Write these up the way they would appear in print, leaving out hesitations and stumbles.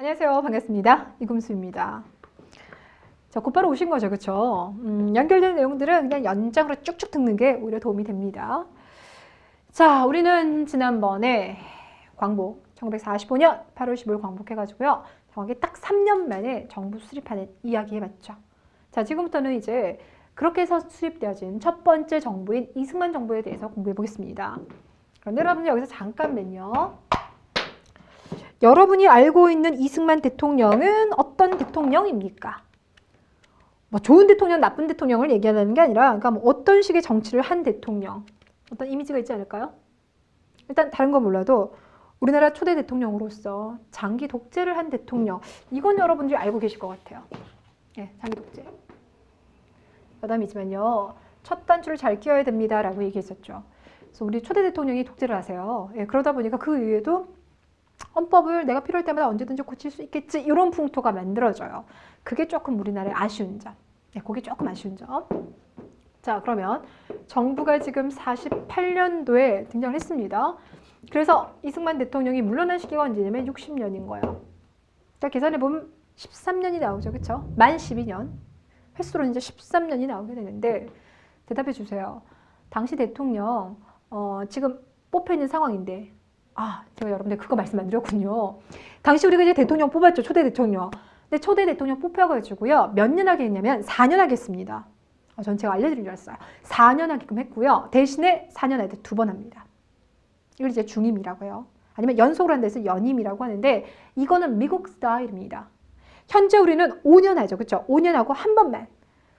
안녕하세요. 반갑습니다. 이금수입니다. 자, 곧바로 오신 거죠. 그쵸? 연결된 내용들은 그냥 연장으로 쭉쭉 듣는 게 오히려 도움이 됩니다. 자, 우리는 지난번에 광복, 1945년 8월 15일 광복해가지고요. 정확히 딱 3년 만에 정부 수립하는 이야기 해봤죠. 자, 지금부터는 이제 그렇게 해서 수립되어진 첫 번째 정부인 이승만 정부에 대해서 공부해 보겠습니다. 그런데 여러분 여기서 잠깐만요. 여러분이 알고 있는 이승만 대통령은 어떤 대통령입니까? 뭐 좋은 대통령, 나쁜 대통령을 얘기하는 게 아니라 그러니까 뭐 어떤 식의 정치를 한 대통령, 어떤 이미지가 있지 않을까요? 일단 다른 건 몰라도 우리나라 초대 대통령으로서 장기 독재를 한 대통령, 이건 여러분들이 알고 계실 것 같아요. 네, 장기 독재. 여담이지만요, 첫 단추를 잘 끼워야 됩니다라고 얘기했었죠. 그래서 우리 초대 대통령이 독재를 하세요. 예, 그러다 보니까 그 이후에도 헌법을 내가 필요할 때마다 언제든지 고칠 수 있겠지, 이런 풍토가 만들어져요. 그게 조금 우리나라의 아쉬운 점. 네, 그게 조금 아쉬운 점. 자, 그러면 정부가 지금 48년도에 등장을 했습니다. 그래서 이승만 대통령이 물러난 시기가 언제냐면 60년인 거예요. 자, 계산해보면 13년이 나오죠. 그쵸? 만 12년. 횟수로는 이제 13년이 나오게 되는데, 대답해 주세요. 당시 대통령, 지금 뽑혀 있는 상황인데, 제가 여러분들 그거 말씀 안 드렸군요. 당시 우리가 이제 대통령 뽑았죠. 초대 대통령. 근데 초대 대통령 뽑혀가지고요. 몇 년 하게 했냐면 4년 하겠습니다. 전 제가 알려드린 줄 알았어요. 4년 하게끔 했고요. 대신에 4년 할 때 2번 합니다. 이걸 이제 중임이라고 해요. 아니면 연속으로 한 데서 연임이라고 하는데, 이거는 미국 스타일입니다. 현재 우리는 5년 하죠. 그렇죠? 5년 하고 한 번만.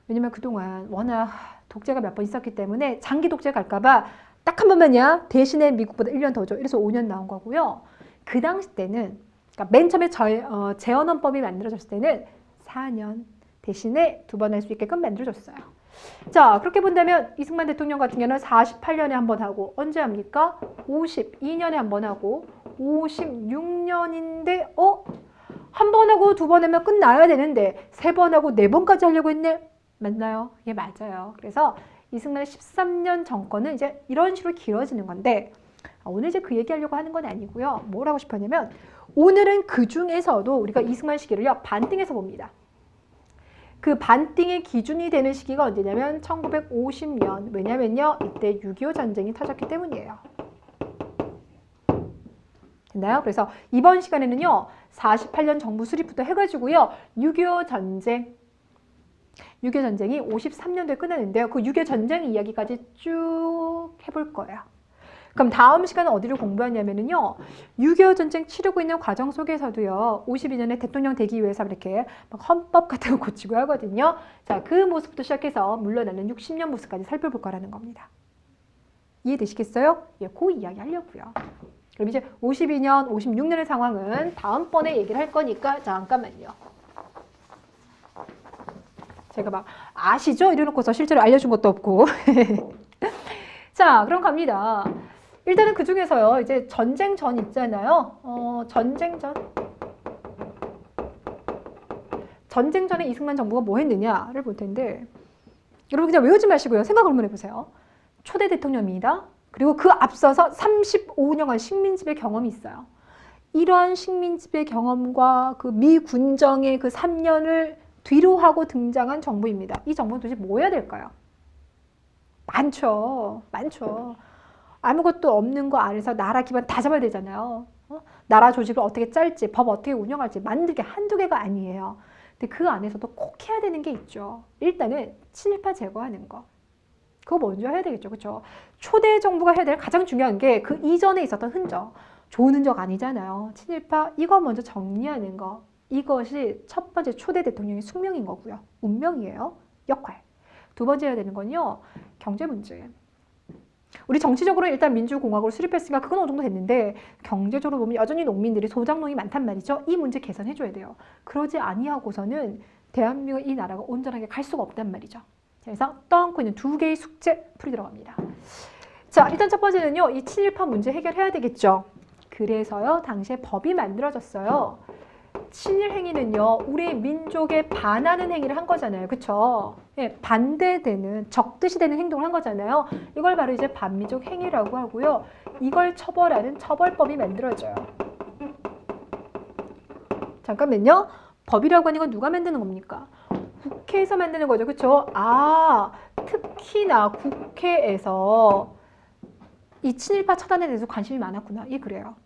왜냐면 그동안 워낙 독재가 몇 번 있었기 때문에 장기 독재 갈까봐 딱 한 번만이야. 대신에 미국보다 1년 더 줘. 이래서 5년 나온 거고요. 그 당시 때는, 그러니까 맨 처음에 재헌헌법이 만들어졌을 때는 4년 대신에 2번 할 수 있게끔 만들어졌어요. 자, 그렇게 본다면 이승만 대통령 같은 경우는 48년에 한 번 하고, 언제 합니까? 52년에 한 번 하고, 56년인데, 한 번 하고 2번 하면 끝나야 되는데 3번 하고 4번까지 하려고 했네? 맞나요? 예, 맞아요. 그래서 이승만의 13년 정권은 이제 이런 식으로 길어지는 건데, 오늘 이제 그 얘기하려고 하는 건 아니고요. 뭘 하고 싶었냐면, 오늘은 그 중에서도 우리가 이승만 시기를요, 반띵해서 봅니다. 그 반띵의 기준이 되는 시기가 언제냐면 1950년. 왜냐면요, 이때 6.25 전쟁이 터졌기 때문이에요. 됐나요? 그래서 이번 시간에는요, 48년 정부 수립부터 해가지고요, 6.25 전쟁이 53년도에 끝나는데요. 그 6.25 전쟁 이야기까지 쭉 해볼 거예요. 그럼 다음 시간은 어디를 공부하냐면요, 6.25 전쟁 치르고 있는 과정 속에서도요, 52년에 대통령 되기 위해서 이렇게 막 헌법 같은 거 고치고 하거든요. 자, 그 모습부터 시작해서 물러나는 60년 모습까지 살펴볼 거라는 겁니다. 이해되시겠어요? 예, 그 이야기 하려고요. 그럼 이제 52년, 56년의 상황은 다음번에 얘기를 할 거니까 잠깐만요. 제가 막 아시죠? 이래놓고서 실제로 알려준 것도 없고. 자, 그럼 갑니다. 일단은 그 중에서요, 이제 전쟁 전 있잖아요. 전쟁 전에 이승만 정부가 뭐 했느냐를 볼 텐데, 여러분 그냥 외우지 마시고요. 생각을 한번 해보세요. 초대 대통령입니다. 그리고 그 앞서서 35년간 식민지배 경험이 있어요. 이러한 식민지배 경험과 그 미군정의 그 3년을 뒤로 하고 등장한 정부입니다. 이 정부는 도대체 뭐 해야 될까요? 많죠. 아무것도 없는 거 안에서 나라 기반 다 잡아야 되잖아요. 나라 조직을 어떻게 짤지, 법 어떻게 운영할지 만들게 한두 개가 아니에요. 근데 그 안에서도 꼭 해야 되는 게 있죠. 일단은 친일파 제거하는 거. 그거 먼저 해야 되겠죠. 그렇죠? 초대 정부가 해야 될 가장 중요한 게 그 이전에 있었던 흔적. 좋은 흔적 아니잖아요. 친일파 이거 먼저 정리하는 거. 이것이 첫 번째 초대 대통령의 숙명인 거고요. 운명이에요. 역할. 두 번째 해야 되는 건요, 경제 문제. 우리 정치적으로 일단 민주공화국을 수립했으니까 그건 어느 정도 됐는데, 경제적으로 보면 여전히 농민들이 소작농이 많단 말이죠. 이 문제 개선해줘야 돼요. 그러지 아니하고서는 대한민국 이 나라가 온전하게 갈 수가 없단 말이죠. 그래서 떠안고 있는 2개의 숙제 풀이 들어갑니다. 자, 일단 첫 번째는요, 이 친일파 문제 해결해야 되겠죠. 그래서요, 당시에 법이 만들어졌어요. 친일 행위는요, 우리 민족에 반하는 행위를 한 거잖아요. 그쵸? 예, 반대되는, 적듯이 되는 행동을 한 거잖아요. 이걸 바로 이제 반민족 행위라고 하고요. 이걸 처벌하는 처벌법이 만들어져요. 잠깐만요. 법이라고 하는 건 누가 만드는 겁니까? 국회에서 만드는 거죠. 그쵸? 아, 특히나 국회에서 이 친일파 처단에 대해서 관심이 많았구나. 예, 그래요.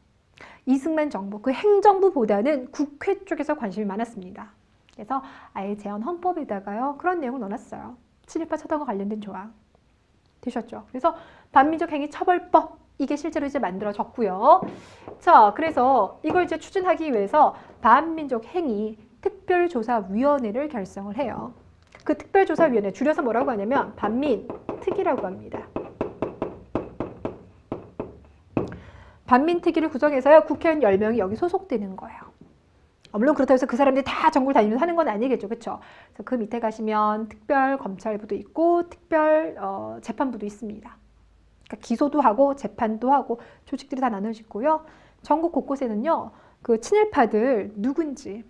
이승만 정부, 그 행정부보다는 국회 쪽에서 관심이 많았습니다. 그래서 아예 제헌 헌법에다가요. 그런 내용을 넣어놨어요. 친일파 처단과 관련된 조항. 되셨죠? 그래서 반민족 행위 처벌법 이게 실제로 이제 만들어졌고요. 자, 그래서 이걸 이제 추진하기 위해서 반민족 행위 특별조사위원회를 결성을 해요. 그 특별조사위원회 줄여서 뭐라고 하냐면 반민특위라고 합니다. 반민특위를 구성해서요. 국회의원 10명이 여기 소속되는 거예요. 물론 그렇다고 해서 그 사람들이 다 전국을 다니면서 하는 건 아니겠죠. 그렇죠? 그래서 그 밑에 가시면 특별검찰부도 있고 특별 재판부도 있습니다. 그러니까 기소도 하고 재판도 하고 조직들이 다 나눠지고요. 전국 곳곳에는요. 그 친일파들 누군지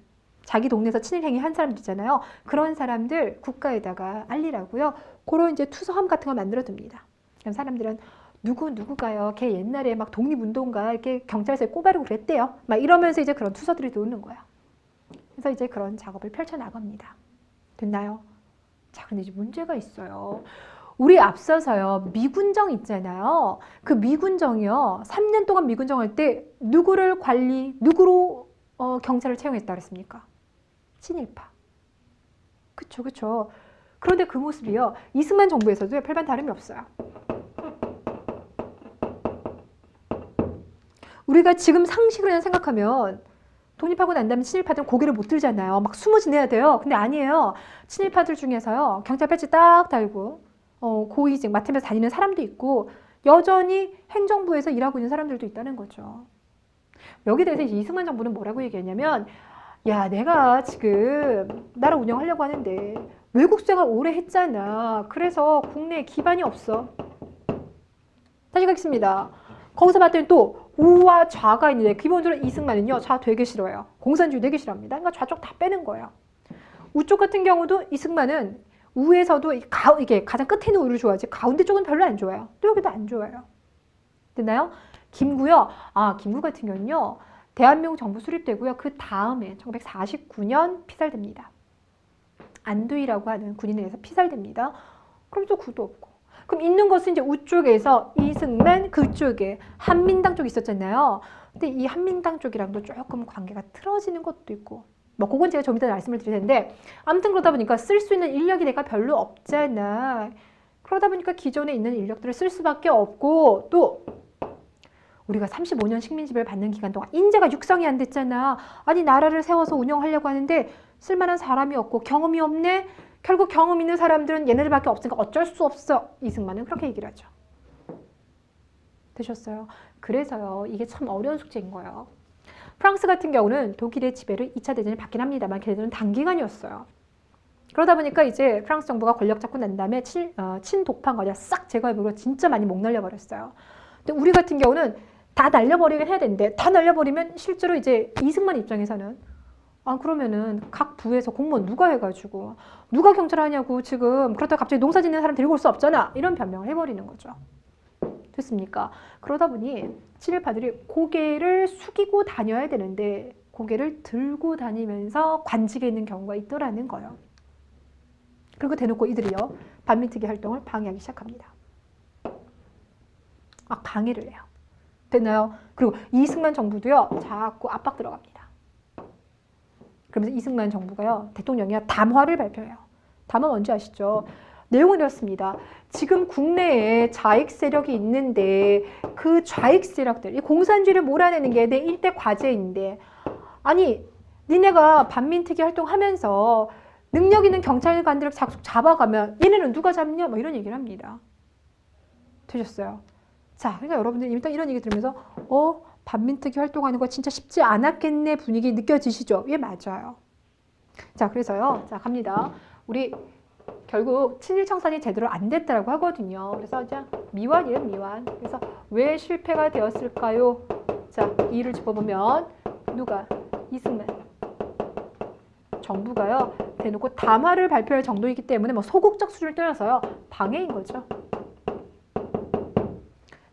자기 동네에서 친일행위 한 사람들 있잖아요. 그런 사람들 국가에다가 알리라고요. 그런 이제 투서함 같은 거 만들어둡니다. 그럼 사람들은 누구가요? 걔 옛날에 막 독립운동가 이렇게 경찰서에 꼬바르고 그랬대요. 막 이러면서 이제 그런 투서들이 나오는 거야. 그래서 이제 그런 작업을 펼쳐나갑니다. 됐나요? 자, 근데 이제 문제가 있어요. 우리 앞서서요. 미군정 있잖아요. 그 미군정이요. 3년 동안 미군정 할 때 누구로 경찰을 채용했다 그랬습니까? 친일파. 그쵸. 그런데 그 모습이요. 이승만 정부에서도 별반 다름이 없어요. 우리가 지금 상식으로 생각하면 독립하고 난 다음에 친일파들은 고개를 못 들잖아요. 막 숨어 지내야 돼요. 근데 아니에요. 친일파들 중에서요. 경찰 배지 딱 달고 고위직 맡으면서 다니는 사람도 있고 여전히 행정부에서 일하고 있는 사람들도 있다는 거죠. 여기에 대해서 이승만 정부는 뭐라고 얘기했냐면 야, 내가 지금 나라 운영하려고 하는데 외국 생활 오래 했잖아. 그래서 국내에 기반이 없어. 다시 가겠습니다. 거기서 봤더니 또 우와 좌가 있는데 기본적으로 이승만은요. 좌 되게 싫어요. 공산주의 되게 싫어합니다. 그러니까 좌쪽 다 빼는 거예요. 우쪽 같은 경우도 이승만은 우에서도 이게 가장 끝에 있는 우를 좋아하지 가운데 쪽은 별로 안 좋아요. 또 여기도 안 좋아요. 됐나요? 김구요. 김구 같은 경우는요. 대한민국 정부 수립되고요. 그 다음에 1949년 피살됩니다. 안두희라고 하는 군인에 의해서 피살됩니다. 그럼 또 구도 없고. 그럼 있는 것은 이제 우쪽에서 이승만 그쪽에 한민당 쪽이 있었잖아요. 근데 이 한민당 쪽이랑도 조금 관계가 틀어지는 것도 있고 뭐 그건 제가 좀 이따 말씀을 드릴 텐데 아무튼 그러다 보니까 쓸 수 있는 인력이 내가 별로 없잖아. 그러다 보니까 기존에 있는 인력들을 쓸 수밖에 없고 또 우리가 35년 식민지배를 받는 기간 동안 인재가 육성이 안 됐잖아. 아니 나라를 세워서 운영하려고 하는데 쓸만한 사람이 없고 경험이 없네. 결국 경험 있는 사람들은 얘네들밖에 없으니까 어쩔 수 없어. 이승만은 그렇게 얘기를 하죠. 되셨어요? 그래서요. 이게 참 어려운 숙제인 거예요. 프랑스 같은 경우는 독일의 지배를 2차 대전을 받긴 합니다만 걔네들은 단기간이었어요. 그러다 보니까 이제 프랑스 정부가 권력 잡고 난 다음에 친독파 거냐 싹 제거해버리고 진짜 많이 목 날려버렸어요. 근데 우리 같은 경우는 다 날려버리긴 해야 되는데 다 날려버리면 실제로 이제 이승만 입장에서는 그러면은 각 부에서 공무원 누가 해가지고 누가 경찰하냐고 지금 그렇다고 갑자기 농사 짓는 사람 데리고 올 수 없잖아. 이런 변명을 해버리는 거죠. 됐습니까? 그러다 보니 친일파들이 고개를 숙이고 다녀야 되는데 고개를 들고 다니면서 관직에 있는 경우가 있더라는 거예요. 그리고 대놓고 이들이요. 반민특위 활동을 방해하기 시작합니다. 방해를 해요. 됐나요? 그리고 이승만 정부도요. 자꾸 압박 들어갑니다. 그러면서 이승만 정부가요. 대통령이 담화를 발표해요. 담화 뭔지 아시죠? 내용은 이렇습니다. 지금 국내에 좌익 세력이 있는데 그 좌익 세력들, 이 공산주의를 몰아내는 게 내 일대 과제인데 아니 니네가 반민특위 활동하면서 능력 있는 경찰관들을 자꾸 잡아가면 얘네는 누가 잡냐? 뭐 이런 얘기를 합니다. 되셨어요? 자, 그러니까 여러분들 일단 이런 얘기 들으면서 반민특위 활동하는 거 진짜 쉽지 않았겠네 분위기 느껴지시죠? 예, 맞아요. 자, 그래서요. 자, 갑니다. 우리 결국 친일청산이 제대로 안 됐다라고 하거든요. 그래서 이제 미완이에요, 미완. 그래서 왜 실패가 되었을까요? 자, 이유를 짚어보면 누가? 이승만. 정부가요. 대놓고 담화를 발표할 정도이기 때문에 뭐 소극적 수준을 떠나서요. 방해인 거죠.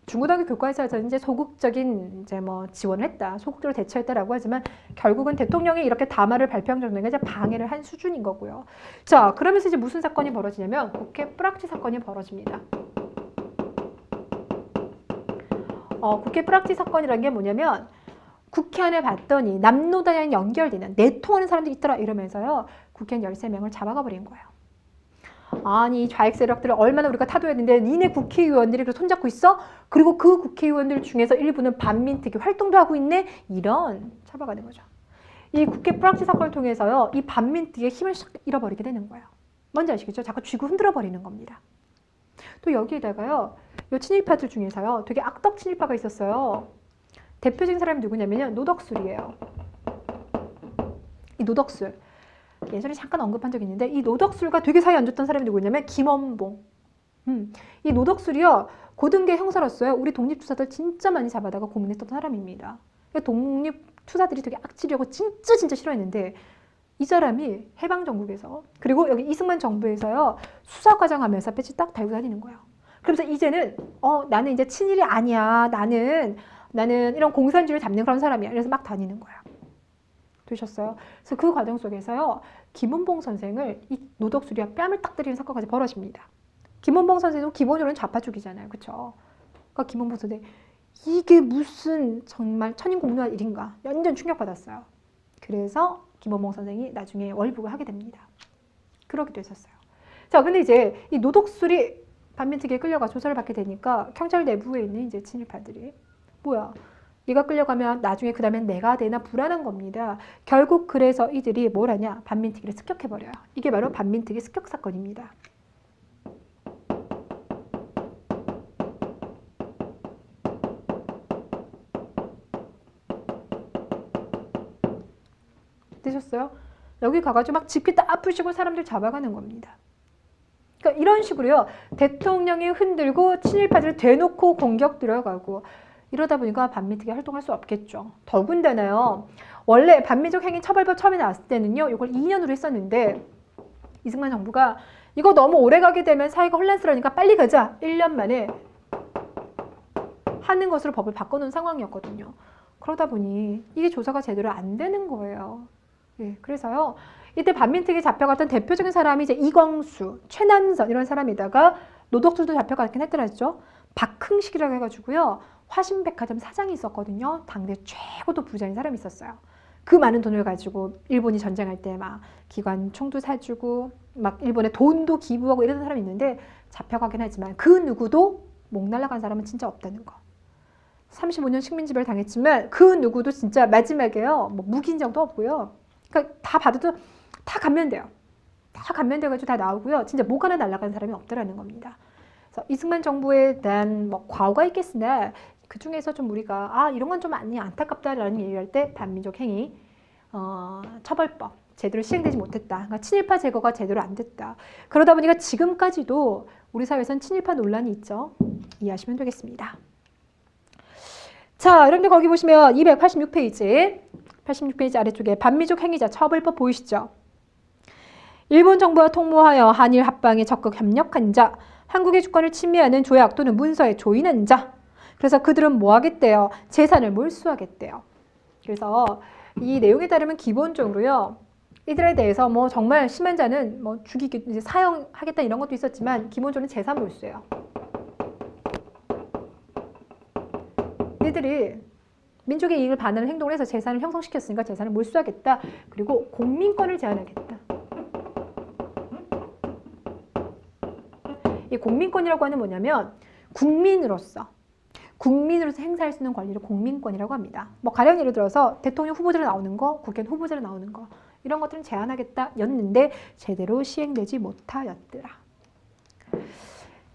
중고등학교 교과서에서 이제 소극적인 이제 뭐 지원을 했다, 소극적으로 대처했다라고 하지만 결국은 대통령이 이렇게 담화를 발표한 정도가 이제 방해를 한 수준인 거고요. 자, 그러면서 이제 무슨 사건이 벌어지냐면 국회 뿌락지 사건이 벌어집니다. 국회 뿌락지 사건이라는 게 뭐냐면 국회 안에 봤더니 남노당이랑 연결되는 내통하는 사람들이 있더라 이러면서요. 국회의원 13명을 잡아가 버린 거예요. 아니 좌익 세력들을 얼마나 우리가 타도했는데 니네 국회의원들이 그 손잡고 있어? 그리고 그 국회의원들 중에서 일부는 반민특위 활동도 하고 있네? 이런 잡아가는 거죠. 이 국회 뿌락지 사건을 통해서요. 이 반민특위의 힘을 잃어버리게 되는 거예요. 뭔지 아시겠죠? 자꾸 쥐고 흔들어 버리는 겁니다. 또 여기에다가요. 이 친일파들 중에서요. 되게 악덕 친일파가 있었어요. 대표적인 사람이 누구냐면요. 노덕술이에요. 이 노덕술. 예전에 잠깐 언급한 적이 있는데 이 노덕술과 되게 사이 안 좋던 사람이 누구냐면 김원봉. 이 노덕술이요. 고등계 형사로서요. 우리 독립투사들 진짜 많이 잡아다가 고문했던 사람입니다. 독립투사들이 되게 악질이고 진짜 싫어했는데 이 사람이 해방정국에서 그리고 여기 이승만 정부에서요. 수사과장 하면서 배지 딱 달고 다니는 거예요. 그러면서 이제는 나는 이제 친일이 아니야. 나는 이런 공산주의를 잡는 그런 사람이야. 그래서 막 다니는 거예요. 되셨어요? 그래서 그 과정 속에서요. 김원봉 선생을 이 노덕술이와 뺨을 딱 때리는 사건까지 벌어집니다. 김원봉 선생도 기본적으로는 좌파 쪽이잖아요. 그렇죠? 그러니까 김원봉 선생 이게 무슨 정말 천인공노할 일인가? 완전 충격받았어요. 그래서 김원봉 선생이 나중에 월북을 하게 됩니다. 그러기도 했었어요. 자, 근데 이제 이 노덕술이 반민특위에 끌려가 조사를 받게 되니까 경찰 내부에 있는 이제 친일파들이 뭐야? 얘가 끌려가면 나중에 그 다음엔 내가 되나 불안한 겁니다. 결국 그래서 이들이 뭘 하냐? 반민특위를 습격해버려요. 이게 바로 반민특위 습격 사건입니다. 되셨어요? 여기 가가지고 막 집게 딱 부시고 사람들 잡아가는 겁니다. 그러니까 이런 식으로요. 대통령이 흔들고 친일파들을 대놓고 공격 들어가고 이러다 보니까 반민특위 활동할 수 없겠죠. 더군다나요. 원래 반민족 행위 처벌법 처음에 나왔을 때는요. 이걸 2년으로 했었는데 이승만 정부가 이거 너무 오래 가게 되면 사회가 혼란스러우니까 빨리 가자. 1년 만에 하는 것으로 법을 바꿔놓은 상황이었거든요. 그러다 보니 이게 조사가 제대로 안 되는 거예요. 예, 그래서요. 이때 반민특위 잡혀갔던 대표적인 사람이 이제 이광수, 최남선 이런 사람이다가 노덕술도 잡혀갔긴 했더라죠. 박흥식이라고 해가지고요. 화신백화점 사장이 있었거든요. 당대 최고도 부자인 사람이 있었어요. 그 많은 돈을 가지고 일본이 전쟁할 때 막 기관총도 사주고 막 일본에 돈도 기부하고 이런 사람이 있는데 잡혀가긴 하지만 그 누구도 목 날라간 사람은 진짜 없다는 거. 35년 식민지배를 당했지만 그 누구도 진짜 마지막에요. 뭐 무기인정도 없고요. 그러니까 다 받아도 다 감면돼요. 다 감면돼가지고 다 나오고요. 진짜 목 하나 날라간 사람이 없더라는 겁니다. 그래서 이승만 정부에 대한 뭐 과오가 있겠으나 그 중에서 좀 우리가 이런 건 좀 많이 안타깝다라는 얘기를 할 때 반민족 행위 처벌법 제대로 시행되지 못했다. 그러니까 친일파 제거가 제대로 안 됐다. 그러다 보니까 지금까지도 우리 사회에서는 친일파 논란이 있죠. 이해하시면 되겠습니다. 자, 여러분들 거기 보시면 286페이지 86페이지 아래쪽에 반민족 행위자 처벌법 보이시죠? 일본 정부와 통모하여 한일 합방에 적극 협력한 자, 한국의 주권을 침해하는 조약 또는 문서에 조인한 자. 그래서 그들은 뭐 하겠대요? 재산을 몰수하겠대요. 그래서 이 내용에 따르면 기본적으로요. 이들에 대해서 뭐 정말 심한 자는 뭐 죽이기, 이제 사형하겠다 이런 것도 있었지만 기본적으로 재산 몰수예요. 이들이 민족의 이익을 반하는 행동을 해서 재산을 형성시켰으니까 재산을 몰수하겠다. 그리고 공민권을 제한하겠다. 이 공민권이라고 하는 뭐냐면 국민으로서 행사할 수 있는 권리를 공민권이라고 합니다. 뭐 가령 예를 들어서 대통령 후보자로 나오는 거, 국회의원 후보자로 나오는 거 이런 것들은 제한하겠다 였는데 제대로 시행되지 못하였더라.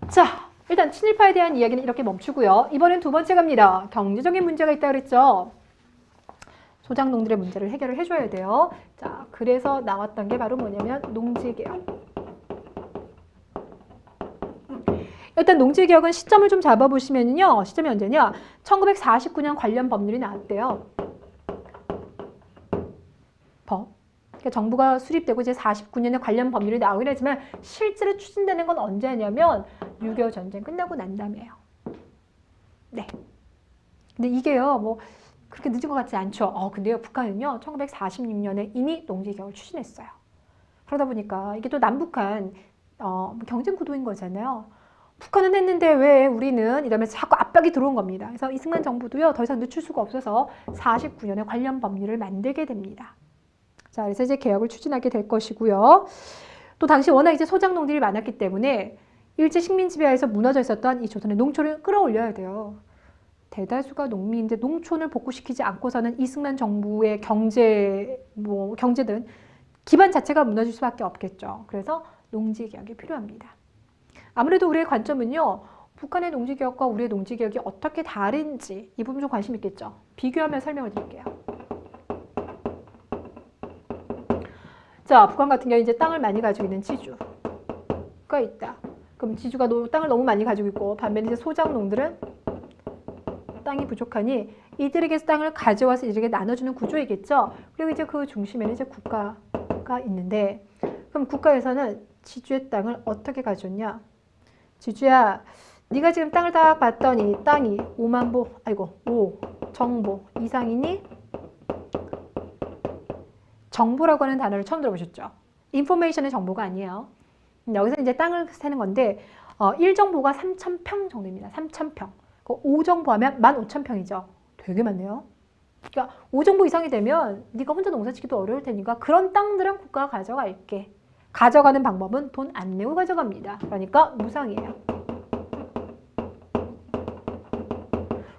자, 일단 친일파에 대한 이야기는 이렇게 멈추고요. 이번엔 두 번째 갑니다. 경제적인 문제가 있다 그랬죠. 소장농들의 문제를 해결을 해줘야 돼요. 자, 그래서 나왔던 게 바로 뭐냐면 농지개혁. 일단 농지개혁은 시점을 좀 잡아보시면요. 시점이 언제냐? 1949년 관련 법률이 나왔대요. 법. 그러니까 정부가 수립되고 이제 49년에 관련 법률이 나오긴 하지만 실제로 추진되는 건 언제냐면 6.25 전쟁 끝나고 난 다음이에요. 네. 근데 이게요, 뭐 그렇게 늦은 것 같지 않죠. 근데요, 북한은요, 1946년에 이미 농지개혁을 추진했어요. 그러다 보니까 이게 또 남북한 경쟁 구도인 거잖아요. 북한은 했는데 왜 우리는 이러면서 자꾸 압박이 들어온 겁니다. 그래서 이승만 정부도요, 더 이상 늦출 수가 없어서 49년에 관련 법률을 만들게 됩니다. 자, 그래서 이제 개혁을 추진하게 될 것이고요. 또 당시 워낙 이제 소작농들이 많았기 때문에 일제 식민 지배하에서 무너져 있었던 이 조선의 농촌을 끌어올려야 돼요. 대다수가 농민인데 농촌을 복구시키지 않고서는 이승만 정부의 경제든 기반 자체가 무너질 수밖에 없겠죠. 그래서 농지개혁이 필요합니다. 아무래도 우리의 관점은요, 북한의 농지개혁과 우리의 농지개혁이 어떻게 다른지 이 부분 좀 관심 있겠죠. 비교하며 설명을 드릴게요. 자, 북한 같은 경우 이제 땅을 많이 가지고 있는 지주가 있다. 그럼 지주가 땅을 너무 많이 가지고 있고, 반면에 이제 소작농들은 땅이 부족하니 이들에게서 땅을 가져와서 이들에게 나눠주는 구조이겠죠. 그리고 이제 그 중심에는 이제 국가가 있는데, 그럼 국가에서는 지주의 땅을 어떻게 가져오냐? 지주야, 네가 지금 땅을 딱 봤더니 땅이 5정보 이상이니? 정보라고 하는 단어를 처음 들어보셨죠? 인포메이션의 정보가 아니에요. 여기서 이제 땅을 세는 건데 1정보가 3,000평 정도입니다. 3,000평. 5정보 하면 15,000평이죠. 되게 많네요. 그러니까 5정보 이상이 되면 네가 혼자 농사 짓기도 어려울 테니까 그런 땅들은 국가가 가져갈게. 가져가는 방법은 돈 안 내고 가져갑니다. 그러니까 무상이에요.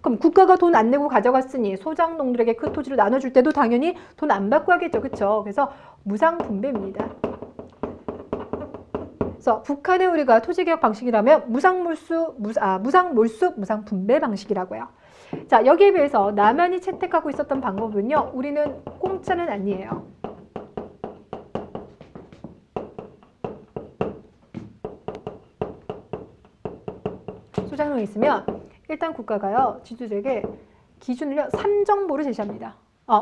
그럼 국가가 돈 안 내고 가져갔으니 소작농들에게 그 토지를 나눠줄 때도 당연히 돈 안 받고 하겠죠. 그렇죠? 그래서 무상분배입니다. 그래서 북한의 우리가 토지개혁 방식이라면 무상몰수, 무상분배 방식이라고 해요. 자, 여기에 비해서 남한이 채택하고 있었던 방법은요. 우리는 공짜는 아니에요. 소작농이 있으면 일단 국가가요. 지주들에게 기준을요. 3정보를 제시합니다.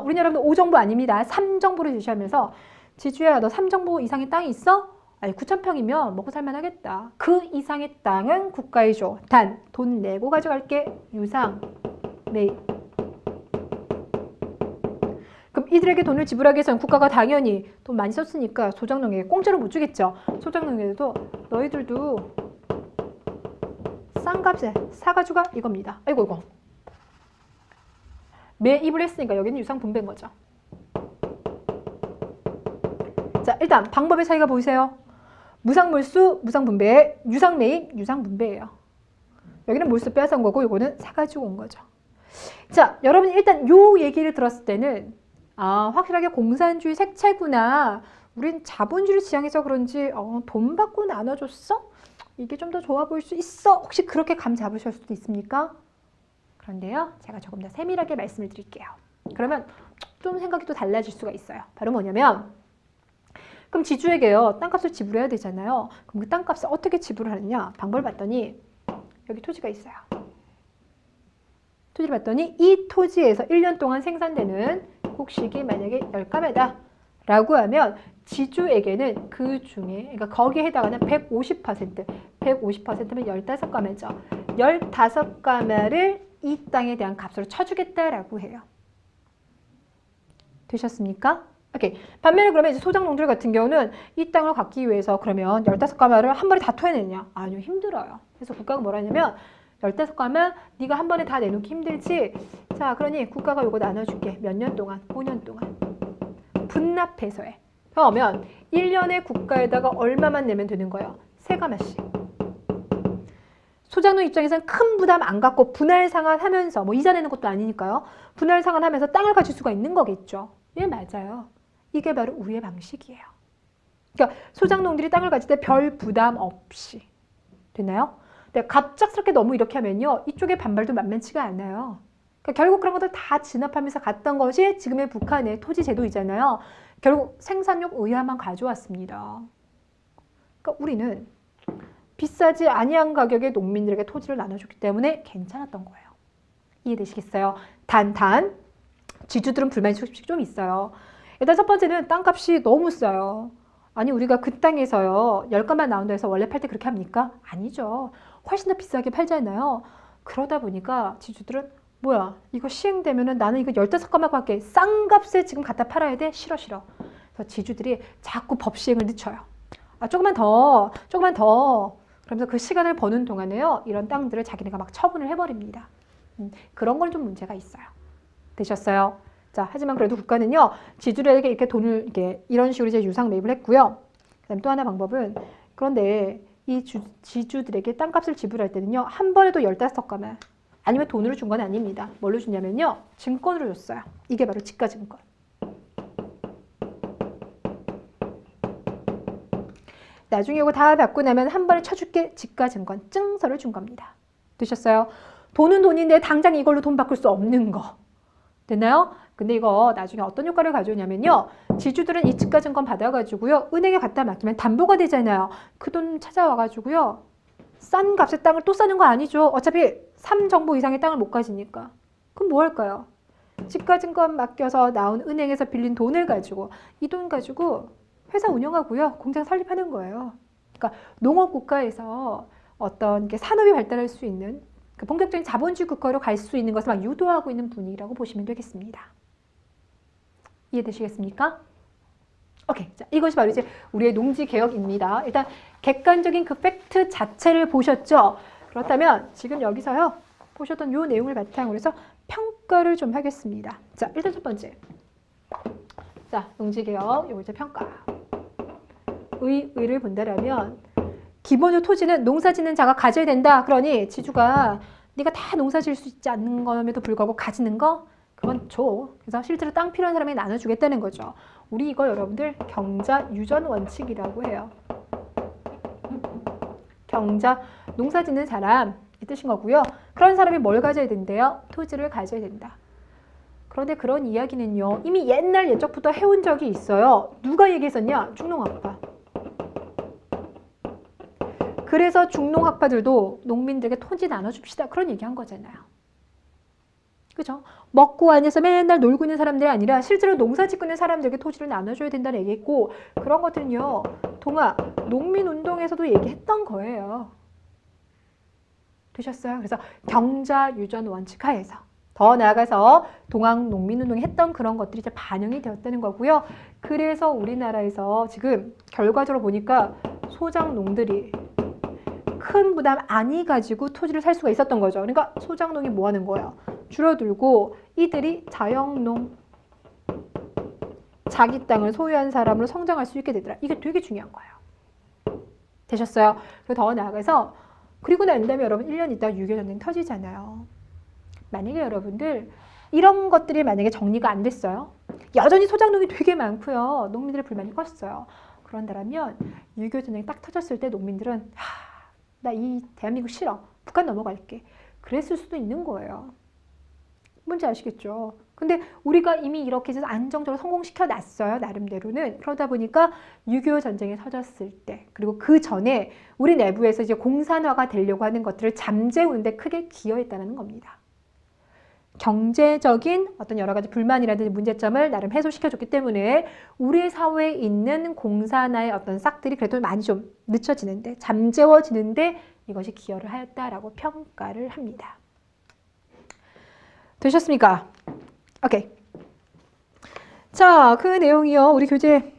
우리나라는 5정보 아닙니다. 3정보를 제시하면서 지주야, 너 3정보 이상의 땅이 있어? 아니, 9,000평이면 먹고 살만 하겠다. 그 이상의 땅은 국가에 줘. 단, 돈 내고 가져갈게. 유상, 매입. 그럼 이들에게 돈을 지불하기 위해서는 국가가 당연히 돈 많이 썼으니까 소작농에게 공짜로 못 주겠죠. 소작농에게도 너희들도 싼 값에 사가지고 이겁니다. 아이고 이거. 매입을 했으니까 여기는 유상 분배인 거죠. 자, 일단 방법의 차이가 보이세요? 무상몰수, 무상분배, 유상매입, 유상분배예요. 여기는 몰수 빼앗은 거고 이거는 사가지고 온 거죠. 자, 여러분 일단 요 얘기를 들었을 때는 확실하게 공산주의 색채구나. 우린 자본주의를 지향해서 그런지 돈 받고 나눠줬어? 이게 좀 더 좋아 보일 수 있어. 혹시 그렇게 감 잡으실 수도 있습니까? 그런데요, 제가 조금 더 세밀하게 말씀을 드릴게요. 그러면 좀 생각이 또 달라질 수가 있어요. 바로 뭐냐면, 그럼 지주에게요, 땅값을 지불해야 되잖아요. 그럼 그 땅값을 어떻게 지불을 하느냐? 방법을 봤더니 여기 토지가 있어요. 토지를 봤더니 이 토지에서 1년 동안 생산되는 곡식이 만약에 10가마다 라고 하면 지주에게는 그 중에, 그러니까 거기에 해당하는 150%, 150%면 15가마죠. 15가마를 이 땅에 대한 값으로 쳐주겠다라고 해요. 되셨습니까? 오케이. 반면에 그러면 이제 소작농들 같은 경우는 이 땅을 갖기 위해서 그러면 15가마를 한 번에 다 토해내느냐? 아니요, 힘들어요. 그래서 국가가 뭐라 하냐면 15가마 네가 한 번에 다 내놓기 힘들지? 자, 그러니 국가가 이거 나눠줄게. 몇 년 동안? 5년 동안. 분납해서 해. 그러면 1년에 국가에다가 얼마만 내면 되는 거예요? 3가마씩. 소작농 입장에서는 큰 부담 안 갖고 분할 상환하면서, 뭐 이자 내는 것도 아니니까요. 분할 상환하면서 땅을 가질 수가 있는 거겠죠. 예, 맞아요. 이게 바로 우리의 방식이에요. 그러니까 소작농들이 땅을 가질 때 별 부담 없이. 됐나요? 근데 갑작스럽게 너무 이렇게 하면요. 이쪽의 반발도 만만치가 않아요. 그러니까 결국 그런 것들 다 진압하면서 갔던 것이 지금의 북한의 토지 제도이잖아요. 결국 생산력 의회만 가져왔습니다. 그러니까 우리는 비싸지 아니한 가격에 농민들에게 토지를 나눠줬기 때문에 괜찮았던 거예요. 이해되시겠어요? 단 지주들은 불만 소식이 좀 있어요. 일단 첫 번째는 땅값이 너무 싸요. 아니 우리가 그 땅에서요 10가마 나온다 해서 원래 팔 때 그렇게 합니까? 아니죠. 훨씬 더 비싸게 팔잖아요. 그러다 보니까 지주들은 뭐야 이거 시행되면은 나는 이거 15건밖에 싼 값에 지금 갖다 팔아야 돼? 싫어 싫어. 그래서 지주들이 자꾸 법 시행을 늦춰요. 아 조금만 더 그러면서 그 시간을 버는 동안에요 이런 땅들을 자기네가 막 처분을 해버립니다. 그런 건 좀 문제가 있어요. 되셨어요? 자, 하지만 그래도 국가는요 지주들에게 이렇게 돈을 이렇게 이런 식으로 이제 유상 매입을 했고요. 그다음 또 하나 방법은 그런데 이 지주들에게 땅값을 지불할 때는요 한 번에도 15건만 아니면 돈으로 준 건 아닙니다. 뭘로 주냐면요 증권으로 줬어요. 이게 바로 지가증권. 나중에 이거 다 받고 나면 한 번에 쳐줄게 지가증권 증서를 준 겁니다. 되셨어요? 돈은 돈인데 당장 이걸로 돈 바꿀 수 없는 거. 됐나요? 근데 이거 나중에 어떤 효과를 가져오냐면요. 지주들은 이 지가증권 받아가지고요. 은행에 갖다 맡기면 담보가 되잖아요. 그 돈 찾아와가지고요. 싼 값에 땅을 또 사는 거 아니죠. 어차피 3정보 이상의 땅을 못 가지니까. 그럼 뭐 할까요? 지가증권 맡겨서 나온 은행에서 빌린 돈을 가지고 이 돈 가지고 회사 운영하고요. 공장 설립하는 거예요. 그러니까 농업국가에서 어떤 게 산업이 발달할 수 있는 그 본격적인 자본주의 국가로 갈 수 있는 것을 막 유도하고 있는 분위기라고 보시면 되겠습니다. 이해되시겠습니까? 오케이. 자, 이것이 바로 이제 우리의 농지개혁입니다. 일단 객관적인 그 팩트 자체를 보셨죠? 그렇다면 지금 여기서요. 보셨던 이 내용을 바탕으로 해서 평가를 좀 하겠습니다. 자, 일단 첫 번째. 자, 농지개혁, 요거 이제 평가. 의를 본다라면 기본적으로 토지는 농사짓는 자가 가져야 된다. 그러니 지주가 네가 다 농사질 수 있지 않는 것에도 불구하고 가지는 거 그건 줘. 그래서 실제로 땅 필요한 사람에게 나눠주겠다는 거죠. 우리 이거 여러분들 경자 유전 원칙이라고 해요. 경자 농사짓는 사람 이 뜻인 거고요. 그런 사람이 뭘 가져야 된대요? 토지를 가져야 된다. 그런데 그런 이야기는요. 이미 옛날 옛적부터 해온 적이 있어요. 누가 얘기했었냐? 중농학파. 그래서 중농학파들도 농민들에게 토지 나눠줍시다. 그런 얘기한 거잖아요. 그죠? 먹고 안에서 맨날 놀고 있는 사람들이 아니라 실제로 농사 짓고 있는 사람들에게 토지를 나눠줘야 된다는 얘기했고 그런 것들은요. 동아 농민운동에서도 얘기했던 거예요. 되셨어요? 그래서 경자 유전 원칙 하에서 더 나아가서 동학 농민운동이 했던 그런 것들이 이제 반영이 되었다는 거고요. 그래서 우리나라에서 지금 결과적으로 보니까 소작농들이 큰 부담 아니 가지고 토지를 살 수가 있었던 거죠. 그러니까 소작농이 뭐 하는 거예요? 줄어들고 이들이 자영농, 자기 땅을 소유한 사람으로 성장할 수 있게 되더라. 이게 되게 중요한 거예요. 되셨어요? 그리고 더 나아가서 그리고 난 다음에 여러분 1년 있다가 6.25 전쟁 터지잖아요. 만약에 여러분들 이런 것들이 만약에 정리가 안 됐어요. 여전히 소작농이 되게 많고요. 농민들의 불만이 컸어요. 그런다면 6.25 전쟁이 딱 터졌을 때 농민들은 나 이 대한민국 싫어. 북한 넘어갈게. 그랬을 수도 있는 거예요. 뭔지 아시겠죠? 근데 우리가 이미 이렇게 해서 안정적으로 성공시켜 놨어요. 나름대로는. 그러다 보니까 6.25 전쟁이 터졌을 때 그리고 그 전에 우리 내부에서 이제 공산화가 되려고 하는 것들을 잠재우는데 크게 기여했다는 겁니다. 경제적인 어떤 여러 가지 불만이라든지 문제점을 나름 해소시켜줬기 때문에 우리 사회에 있는 공산화의 어떤 싹들이 그래도 많이 좀 늦춰지는데 잠재워지는데 이것이 기여를 하였다라고 평가를 합니다. 되셨습니까? 오케이. 자, 그 내용이요. 우리 교재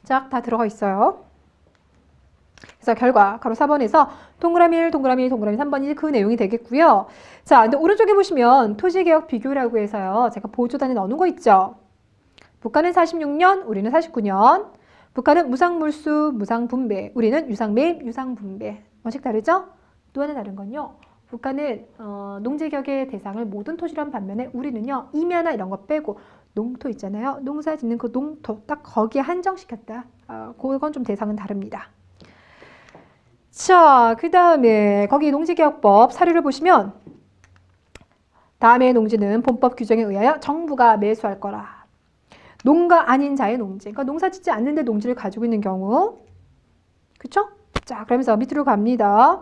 쫙 다 들어가 있어요. 그래서 결과 가로 4번에서 동그라미 1, 동그라미 2, 동그라미 3번이 그 내용이 되겠고요. 자, 근데 오른쪽에 보시면 토지개혁 비교라고 해서요. 제가 보조단에 넣어놓은 거 있죠. 북한은 46년, 우리는 49년. 북한은 무상물수, 무상분배. 우리는 유상매입, 유상분배. 원칙 다르죠? 또 하나 다른 건요. 북한은 농지개혁의 대상을 모든 토지로 한 반면에 우리는요. 임야나 이런 거 빼고 농토 있잖아요. 농사 짓는 그 농토 딱 거기에 한정시켰다. 그건 좀 대상은 다릅니다. 자, 그 다음에 거기 농지개혁법 사례를 보시면 다음의 농지는 본법 규정에 의하여 정부가 매수할 거라. 농가 아닌 자의 농지. 그러니까 농사 짓지 않는데 농지를 가지고 있는 경우. 그쵸? 자, 그러면서 밑으로 갑니다.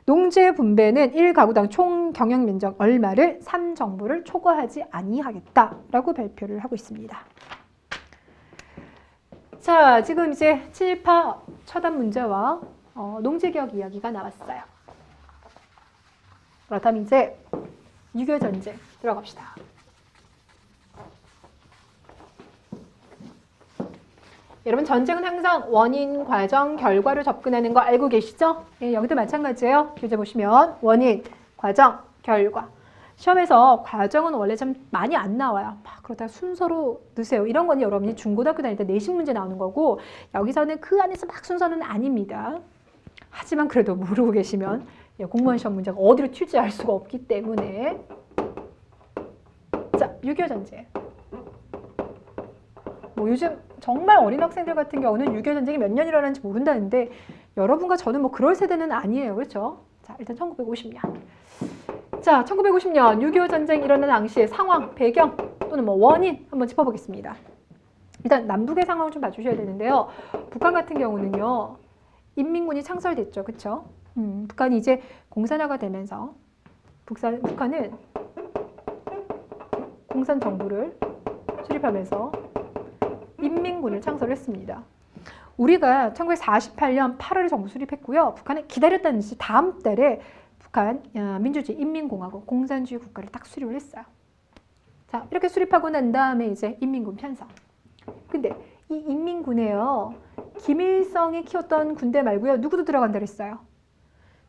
농지의 분배는 1가구당 총 경영 면적 얼마를 3정부를 초과하지 아니하겠다라고 발표를 하고 있습니다. 자, 지금 이제 7파 처단 문제와 농지개혁 이야기가 나왔어요. 그렇다면 이제 6.25 전쟁 들어갑시다. 여러분 전쟁은 항상 원인, 과정, 결과로 접근하는 거 알고 계시죠? 예, 여기도 마찬가지예요. 교재 보시면 원인, 과정, 결과. 시험에서 과정은 원래 좀 많이 안 나와요. 막 그러다가 순서로 넣으세요. 이런 건 여러분이 중고등학교 다닐 때 내신 문제 나오는 거고 여기서는 그 안에서 막 순서는 아닙니다. 하지만 그래도 모르고 계시면 공무원 시험 문제가 어디로 튈지 알 수가 없기 때문에 자, 6.25 전쟁. 뭐 요즘 정말 어린 학생들 같은 경우는 6.25 전쟁이 몇 년 일어났는지 모른다는데 여러분과 저는 뭐 그럴 세대는 아니에요. 그렇죠? 자, 일단 1950년. 자, 1950년 6.25 전쟁 일어난 당시의 상황, 배경 또는 뭐 원인 한번 짚어보겠습니다. 일단 남북의 상황을 좀 봐주셔야 되는데요. 북한 같은 경우는요. 인민군이 창설됐죠. 그렇죠? 북한이 이제 공산화가 되면서 북한은 공산정부를 수립하면서 인민군을 창설했습니다. 우리가 1948년 8월에 정부 수립했고요. 북한은 기다렸다는 듯이 다음 달에 북한 민주주의 인민공화국 공산주의 국가를 딱 수립을 했어요. 자, 이렇게 수립하고 난 다음에 이제 인민군 편성. 근데 이 인민군에요. 김일성이 키웠던 군대 말고요. 누구도 들어간다 그랬어요.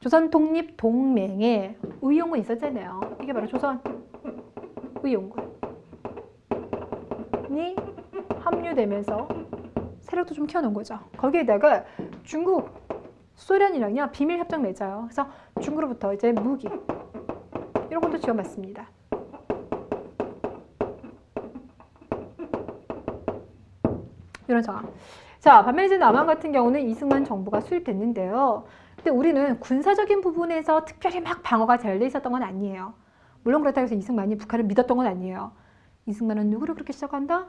조선 독립동맹에 의용군 있었잖아요. 이게 바로 조선 의용군이 합류되면서 세력도 좀 키워놓은 거죠. 거기에다가 중국, 소련이랑요 비밀 협정 맺어요. 그래서 중국으로부터 이제 무기 이런 것도 지원받습니다. 이런 상황. 자, 반면에 이제 남한 같은 경우는 이승만 정부가 수립됐는데요. 근데 우리는 군사적인 부분에서 특별히 막 방어가 잘 돼 있었던 건 아니에요. 물론 그렇다고 해서 이승만이 북한을 믿었던 건 아니에요. 이승만은 누구를 그렇게 싫어한다?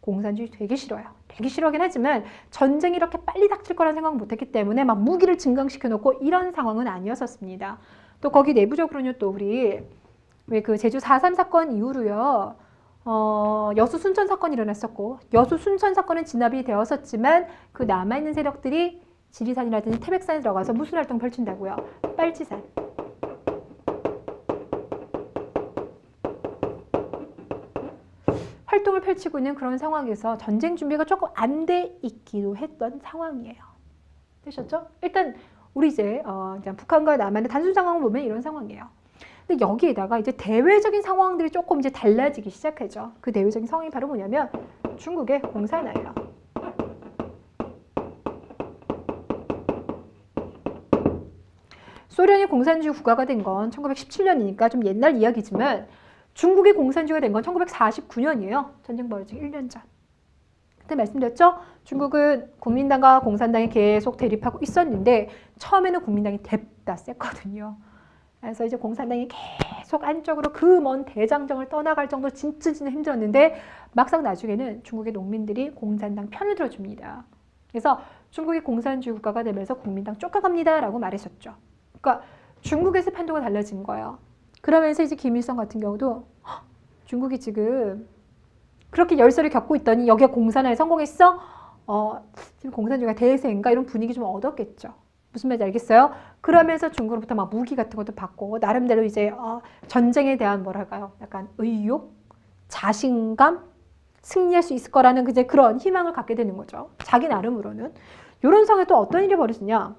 공산주의 되게 싫어요. 되게 싫어하긴 하지만 전쟁이 이렇게 빨리 닥칠 거라는 생각은 못했기 때문에 막 무기를 증강시켜 놓고 이런 상황은 아니었었습니다. 또 거기 내부적으로는 또 우리 왜 그 제주 4.3 사건 이후로요. 여수 순천 사건이 일어났었고 여수 순천 사건은 진압이 되었었지만 그 남아있는 세력들이 지리산이라든지 태백산에 들어가서 무술 활동 펼친다고요. 빨치산. 활동을 펼치고 있는 그런 상황에서 전쟁 준비가 조금 안 돼 있기도 했던 상황이에요. 되셨죠? 일단 우리 이제 북한과 남한의 단순 상황을 보면 이런 상황이에요. 근데 여기에다가 이제 대외적인 상황들이 조금 이제 달라지기 시작하죠. 그 대외적인 상황이 바로 뭐냐면 중국의 공산화예요. 소련이 공산주의 국가가 된 건 1917년이니까 좀 옛날 이야기지만 중국이 공산주의가 된 건 1949년이에요. 전쟁 벌어지기 1년 전. 그때 말씀드렸죠? 중국은 국민당과 공산당이 계속 대립하고 있었는데 처음에는 국민당이 뎁다 셌거든요. 그래서 이제 공산당이 계속 안쪽으로 그 먼 대장정을 떠나갈 정도로 진짜 힘들었는데 막상 나중에는 중국의 농민들이 공산당 편을 들어줍니다. 그래서 중국이 공산주의 국가가 되면서 국민당 쫓겨갑니다 라고 말했었죠. 그러니까 중국에서 판도가 달라진 거예요. 그러면서 이제 김일성 같은 경우도 중국이 지금 그렇게 열세를 겪고 있더니 여기가 공산화에 성공했어? 지금 공산주의가 대세인가? 이런 분위기 좀 얻었겠죠. 무슨 말인지 알겠어요? 그러면서 중국으로부터 막 무기 같은 것도 받고 나름대로 이제 전쟁에 대한 뭐랄까요? 약간 의욕, 자신감, 승리할 수 있을 거라는 이제 그런 희망을 갖게 되는 거죠. 자기 나름으로는. 이런 상황에 또 어떤 일이 벌어지냐?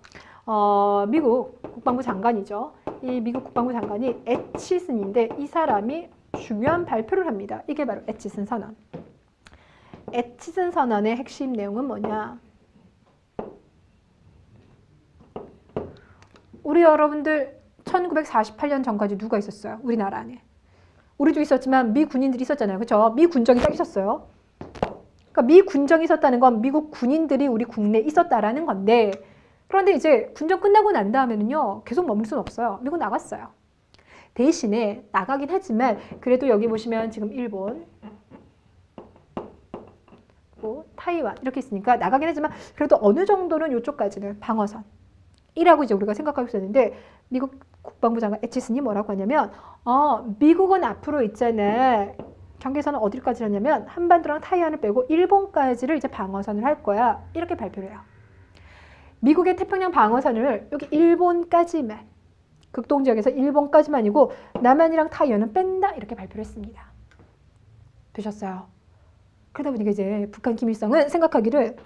미국 국방부 장관이죠. 이 미국 국방부 장관이 애치슨인데 이 사람이 중요한 발표를 합니다. 이게 바로 애치슨 선언. 애치슨 선언의 핵심 내용은 뭐냐? 우리 여러분들 1948년 전까지 누가 있었어요? 우리나라 안에. 우리도 있었지만 미 군인들이 있었잖아요. 그렇죠? 미 군정이 딱 있었어요. 그러니까 미 군정이 있었다는 건 미국 군인들이 우리 국내에 있었다라는 건데 그런데 이제 군정 끝나고 난 다음에는요. 계속 머물 수는 없어요. 미국 나갔어요. 대신에 나가긴 하지만 그래도 여기 보시면 지금 일본, 타이완 이렇게 있으니까 나가긴 하지만 그래도 어느 정도는 이쪽까지는 방어선 이라고 이제 우리가 생각하고 있었는데 미국 국방부 장관 애치슨이 뭐라고 하냐면 미국은 앞으로 있잖아. 경계선은 어디까지 하냐면 한반도랑 타이완을 빼고 일본까지를 이제 방어선을 할 거야. 이렇게 발표를 해요. 미국의 태평양 방어선을 여기 일본까지만 극동지역에서 일본까지만이고 남한이랑 타이완은 뺀다 이렇게 발표를 했습니다. 되셨어요. 그러다 보니까 이제 북한 김일성은 생각하기를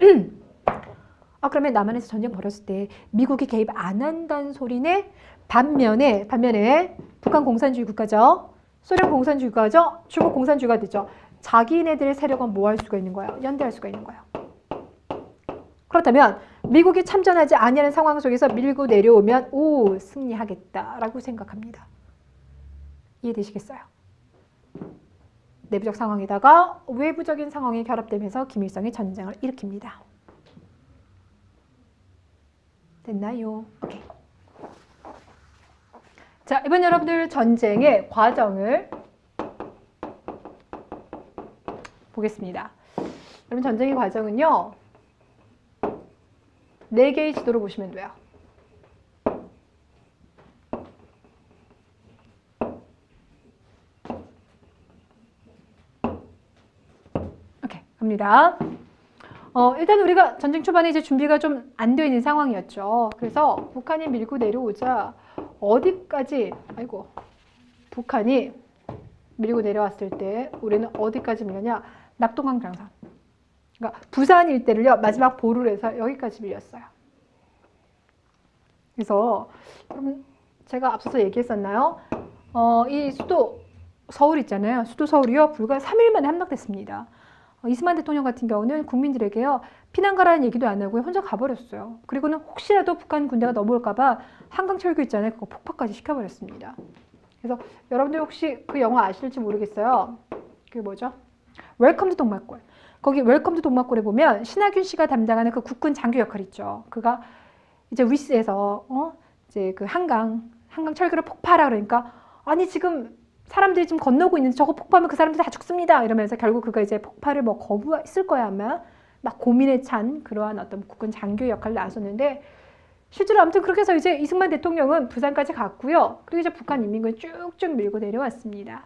그러면 남한에서 전쟁 벌였을 때 미국이 개입 안 한다는 소리네. 반면에 북한 공산주의 국가죠. 소련 공산주의 국가죠. 중국 공산주의가 되죠. 자기네들의 세력은 뭐 할 수가 있는 거예요? 연대할 수가 있는 거예요. 그렇다면 미국이 참전하지 아니하는 상황 속에서 밀고 내려오면 승리하겠다라고 생각합니다. 이해되시겠어요? 내부적 상황에다가 외부적인 상황이 결합되면서 김일성이 전쟁을 일으킵니다. 됐나요? 오케이. 자, 이번 여러분들 전쟁의 과정을 보겠습니다. 여러분 전쟁의 과정은요. 4개의 지도를 보시면 돼요. 오케이, 갑니다. 일단 우리가 전쟁 초반에 이제 준비가 좀 안 되어 있는 상황이었죠. 그래서 북한이 밀고 내려오자 어디까지, 북한이 밀고 내려왔을 때 우리는 어디까지 밀렸냐? 낙동강 장선. 그러니까 부산 일대를요, 마지막 보루를 해서 여기까지 밀렸어요. 그래서 여러분 제가 앞서서 얘기했었나요? 이 수도 서울 있잖아요. 수도 서울이요, 불과 3일 만에 함락됐습니다. 이승만 대통령 같은 경우는 국민들에게요, 피난 가라는 얘기도 안 하고 혼자 가버렸어요. 그리고는 혹시라도 북한 군대가 넘어올까봐 한강철교 있잖아요. 그거 폭파까지 시켜버렸습니다. 그래서 여러분들 혹시 그 영화 아실지 모르겠어요. 그게 뭐죠? 웰컴 투 동막골. 거기 웰컴 투 동막골에 보면 신하균 씨가 담당하는 그 국군 장교 역할 있죠. 그가 이제 위스에서 이제 그 한강 철교를 폭파하라 그러니까 아니 지금 사람들이 지금 건너고 있는데 저거 폭파하면 그 사람들 다 죽습니다. 이러면서 결국 그가 이제 폭파를 뭐 거부했을 거야 아마. 막 고민에 찬 그러한 어떤 국군 장교 역할을 나섰는데 실제로 아무튼 그렇게 해서 이제 이승만 대통령은 부산까지 갔고요. 그리고 이제 북한 인민군 쭉쭉 밀고 내려왔습니다.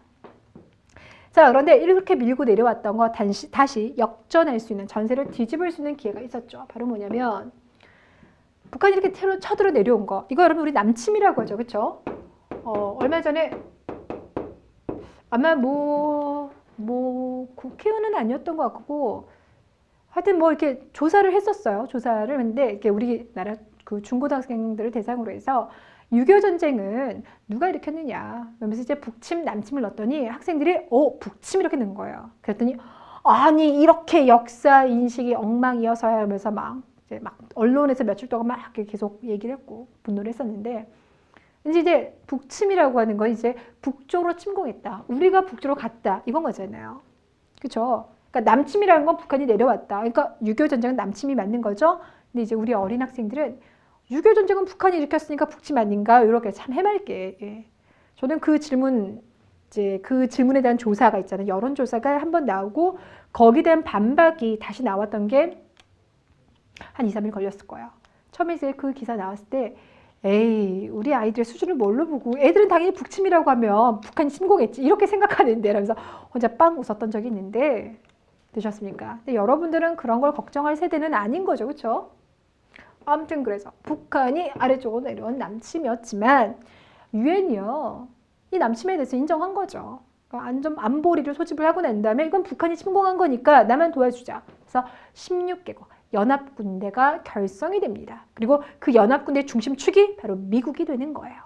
자, 그런데 이렇게 밀고 내려왔던 거 다시 역전할 수 있는, 전세를 뒤집을 수 있는 기회가 있었죠. 바로 뭐냐면 북한이 이렇게 쳐들어 내려온 거. 이거 여러분 우리 남침이라고 하죠. 그렇죠? 얼마 전에 아마 국회의원은 아니었던 것 같고 하여튼 뭐 이렇게 조사를 했었어요. 조사를 했는데 이렇게 우리나라 그 중고등학생들을 대상으로 해서 6.25 전쟁은 누가 일으켰느냐 그러면서 이제 북침 남침을 넣었더니 학생들이 북침 이렇게 넣은 거예요. 그랬더니 아니 이렇게 역사 인식이 엉망이어서야 하면서 막 언론에서 며칠 동안 막 계속 얘기를 했고 분노를 했었는데 이제 북침이라고 하는 건 이제 북쪽으로 침공했다. 우리가 북쪽으로 갔다. 이건 거잖아요. 그렇죠? 그러니까 남침이라는 건 북한이 내려왔다. 그러니까 6.25 전쟁은 남침이 맞는 거죠. 근데 이제 우리 어린 학생들은 6.25 전쟁은 북한이 일으켰으니까 북침 아닌가? 이렇게 참 해맑게. 예. 저는 그 질문에 대한 조사가 있잖아요. 여론조사가 한번 나오고 거기에 대한 반박이 다시 나왔던 게 한 2, 3일 걸렸을 거예요. 처음에 이제 그 기사 나왔을 때 에이 우리 아이들의 수준을 뭘로 보고 애들은 당연히 북침이라고 하면 북한이 침공했지 이렇게 생각하는데 라면서 혼자 빵 웃었던 적이 있는데 되셨습니까? 근데 여러분들은 그런 걸 걱정할 세대는 아닌 거죠. 그렇죠? 아무튼 그래서 북한이 아래쪽으로 내려온 남침이었지만 유엔이요 이 남침에 대해서 인정한 거죠. 그러니까 안보리를 소집을 하고 난 다음에 이건 북한이 침공한 거니까 나만 도와주자. 그래서 16개국 연합군대가 결성이 됩니다. 그리고 그 연합군대의 중심축이 바로 미국이 되는 거예요.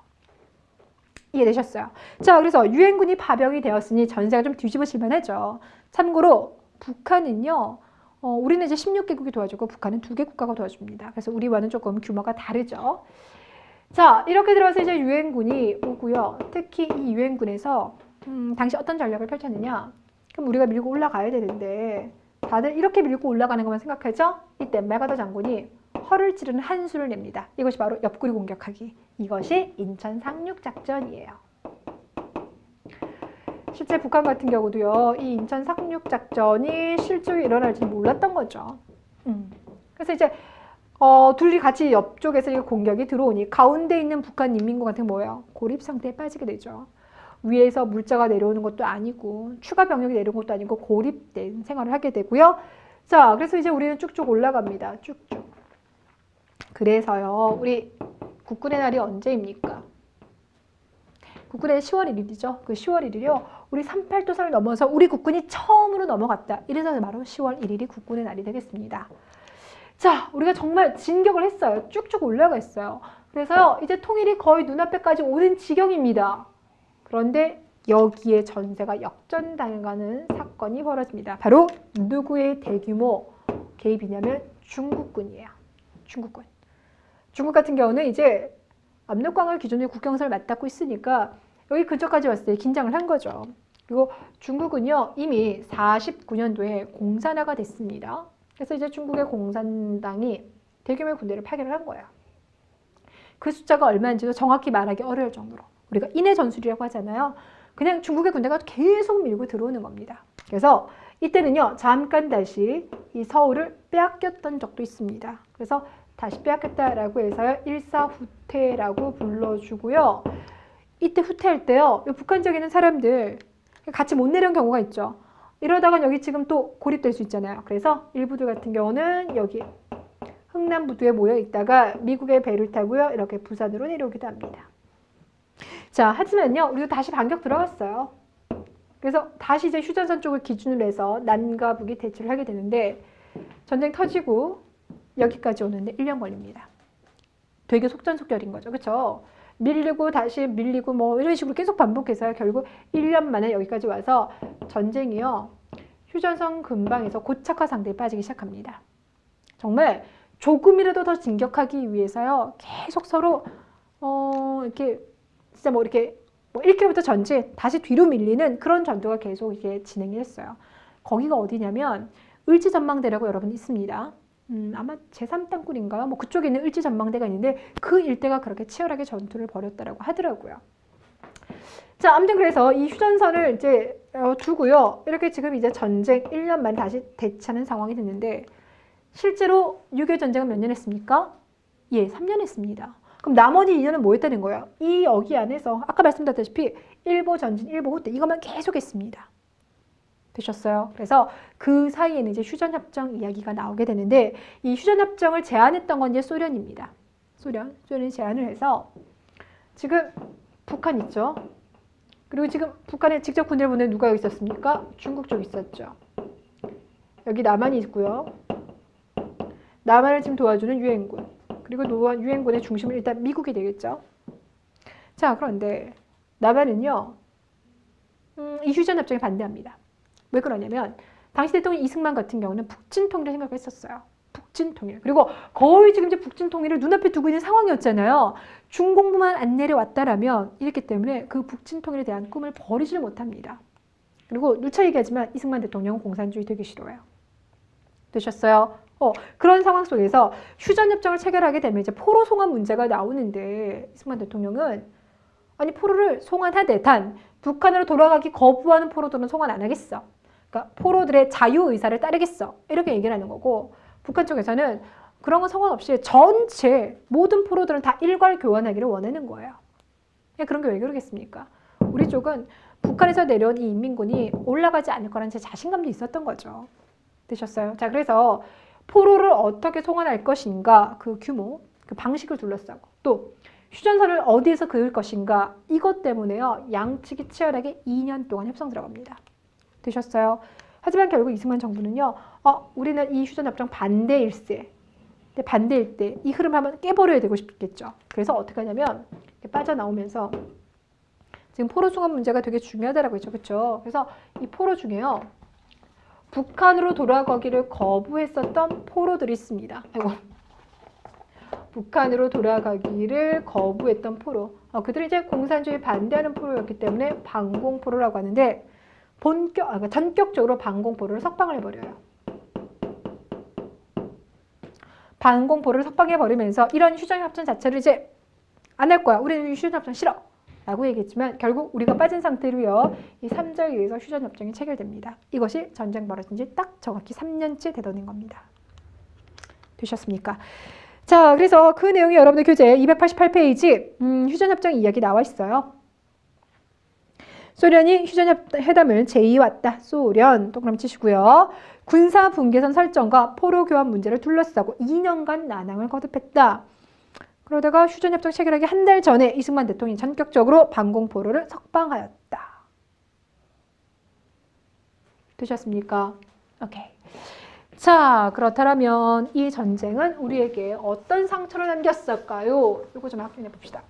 이해되셨어요? 자, 그래서 유엔군이 파병이 되었으니 전세가 좀 뒤집어질 만하죠. 참고로 북한은요. 우리는 이제 16개국이 도와주고 북한은 2개 국가가 도와줍니다. 그래서 우리와는 조금 규모가 다르죠. 자, 이렇게 들어서 이제 유엔군이 오고요. 특히 이 유엔군에서 당시 어떤 전략을 펼쳤느냐? 그럼 우리가 밀고 올라가야 되는데 다들 이렇게 밀고 올라가는 것만 생각하죠? 이때 메가더 장군이 허를 찌르는 한수를 냅니다. 이것이 바로 옆구리 공격하기. 이것이 인천 상륙작전이에요. 실제 북한 같은 경우도요. 이 인천 상륙작전이 실제로 일어날지 몰랐던 거죠. 그래서 이제 둘이 같이 옆쪽에서 이 공격이 들어오니 가운데 있는 북한 인민군 같은 게 뭐예요? 고립 상태에 빠지게 되죠. 위에서 물자가 내려오는 것도 아니고 추가 병력이 내려오는 것도 아니고 고립된 생활을 하게 되고요. 자, 그래서 이제 우리는 쭉쭉 올라갑니다. 쭉쭉. 그래서요. 우리 국군의 날이 언제입니까? 국군의 10월 1일이죠. 그 10월 1일이요. 우리 38도선을 넘어서 우리 국군이 처음으로 넘어갔다. 이래서 바로 10월 1일이 국군의 날이 되겠습니다. 자, 우리가 정말 진격을 했어요. 쭉쭉 올라가 있어요. 그래서요, 이제 통일이 거의 눈앞에까지 오는 지경입니다. 그런데 여기에 전세가 역전당하는 사건이 벌어집니다. 바로 누구의 대규모 개입이냐면 중국군이에요. 중국군. 중국 같은 경우는 이제 압록강을 기준으로 국경선을 맞닿고 있으니까 여기 근처까지 왔을 때 긴장을 한 거죠. 그리고 중국은요, 이미 49년도에 공산화가 됐습니다. 그래서 이제 중국의 공산당이 대규모의 군대를 파견을 한 거예요. 그 숫자가 얼마인지도 정확히 말하기 어려울 정도로. 우리가 인해 전술이라고 하잖아요. 그냥 중국의 군대가 계속 밀고 들어오는 겁니다. 그래서 이때는요, 잠깐 다시 이 서울을 빼앗겼던 적도 있습니다. 그래서 다시 빼앗겼다라고 해서요, 일사후퇴라고 불러주고요. 이때 후퇴할 때요, 북한 지역에 있는 사람들 같이 못 내려온 경우가 있죠. 이러다가 여기 지금 또 고립될 수 있잖아요. 그래서 일부들 같은 경우는 여기 흥남부두에 모여 있다가 미국의 배를 타고요, 이렇게 부산으로 내려오기도 합니다. 자, 하지만요, 우리도 다시 반격 들어갔어요. 그래서 다시 이제 휴전선 쪽을 기준으로 해서 남과 북이 대치를 하게 되는데, 전쟁 터지고 여기까지 오는데 1년 걸립니다. 되게 속전속결인 거죠. 그렇죠? 밀리고 다시 밀리고 뭐 이런 식으로 계속 반복해서 결국 1년 만에 여기까지 와서 전쟁이요, 휴전선 근방에서 고착화 상태에 빠지기 시작합니다. 정말 조금이라도 더 진격하기 위해서요, 계속 서로 이렇게 진짜 뭐 이렇게 뭐 1km 전진 다시 뒤로 밀리는 그런 전투가 계속 이게 진행이 했어요. 거기가 어디냐면 을지전망대라고 여러분 있습니다. 아마 제3땅굴인가요? 뭐 그쪽에 있는 을지전망대가 있는데 그 일대가 그렇게 치열하게 전투를 벌였다라고 하더라고요. 자, 아무튼 그래서 이 휴전선을 이제 두고요. 이렇게 지금 이제 전쟁 1년 만에 다시 대치하는 상황이 됐는데, 실제로 6.25 전쟁은 몇 년 했습니까? 예, 3년 했습니다. 그럼 나머지 2년은 뭐 했다는 거예요? 이 여기 안에서 아까 말씀드렸다시피 일보 전진, 일보 후퇴 이것만 계속 했습니다. 되셨어요? 그래서 그 사이에는 이제 휴전협정 이야기가 나오게 되는데, 이 휴전협정을 제안했던 건 이제 소련입니다. 소련이 제안을 해서 지금 북한 있죠? 그리고 지금 북한에 직접 군대를 보낸 누가 여기 있었습니까? 중국 쪽 있었죠. 여기 남한이 있고요. 남한을 지금 도와주는 유엔군. 그리고 유엔군의 중심은 일단 미국이 되겠죠. 자, 그런데 남한은요, 이 휴전협정에 반대합니다. 왜 그러냐면 당시 대통령 이승만 같은 경우는 북진 통일을 생각했었어요. 북진 통일. 그리고 거의 지금 이제 북진 통일을 눈앞에 두고 있는 상황이었잖아요. 중공부만 안 내려왔다라면 이랬기 때문에 그 북진 통일에 대한 꿈을 버리질 못합니다. 그리고 누차 얘기하지만 이승만 대통령은 공산주의 되게 싫어요. 되셨어요? 그런 상황 속에서 휴전협정을 체결하게 되면 이제 포로 송환 문제가 나오는데, 이승만 대통령은 아니 포로를 송환하되 단 북한으로 돌아가기 거부하는 포로들은 송환 안 하겠어. 그러니까 포로들의 자유의사를 따르겠어. 이렇게 얘기를 하는 거고, 북한 쪽에서는 그런 건 상관없이 전체 모든 포로들은 다 일괄 교환하기를 원하는 거예요. 그런 게 왜 그러겠습니까? 우리 쪽은 북한에서 내려온 이 인민군이 올라가지 않을 거라는 제 자신감도 있었던 거죠. 되셨어요? 자, 그래서 포로를 어떻게 송환할 것인가, 그 규모, 그 방식을 둘러싸고, 또 휴전선을 어디에서 그을 것인가, 이것 때문에요, 양측이 치열하게 2년 동안 협상 들어갑니다. 되셨어요? 하지만 결국 이승만 정부는요, 우리는 이 휴전협정 반대일세. 반대일 때 이 흐름을 한번 깨버려야 되고 싶겠죠. 그래서 어떻게 하냐면 빠져나오면서 지금 포로 송환 문제가 되게 중요하다라고 했죠. 그렇죠? 그래서 이 포로 중에요, 북한으로 돌아가기를 거부했었던 포로들이 있습니다. 아이고. 북한으로 돌아가기를 거부했던 포로. 그들이 이제 공산주의 반대하는 포로였기 때문에 반공포로라고 하는데, 전격적으로 반공포로를 석방을 해버려요. 반공포로를 석방해버리면서 이런 휴전협정 자체를 이제 안 할 거야. 우리는 휴전협정 싫어. 라고 얘기했지만 결국 우리가 빠진 상태로요, 이 3자에 의해서 휴전협정이 체결됩니다. 이것이 전쟁 벌어진 지 딱 정확히 3년째 되돌린 겁니다. 되셨습니까? 자, 그래서 그 내용이 여러분들 교재 288페이지 휴전협정 이야기 나와 있어요. 소련이 휴전회담을 제의해왔다. 소련 동그라미 치시고요. 군사 분계선 설정과 포로 교환 문제를 둘러싸고 2년간 난항을 거듭했다. 그러다가 휴전협정 체결하기 한 달 전에 이승만 대통령이 전격적으로 반공포로를 석방하였다. 되셨습니까? 오케이. 자, 그렇다면 이 전쟁은 우리에게 어떤 상처를 남겼을까요? 이거 좀 확인해 봅시다.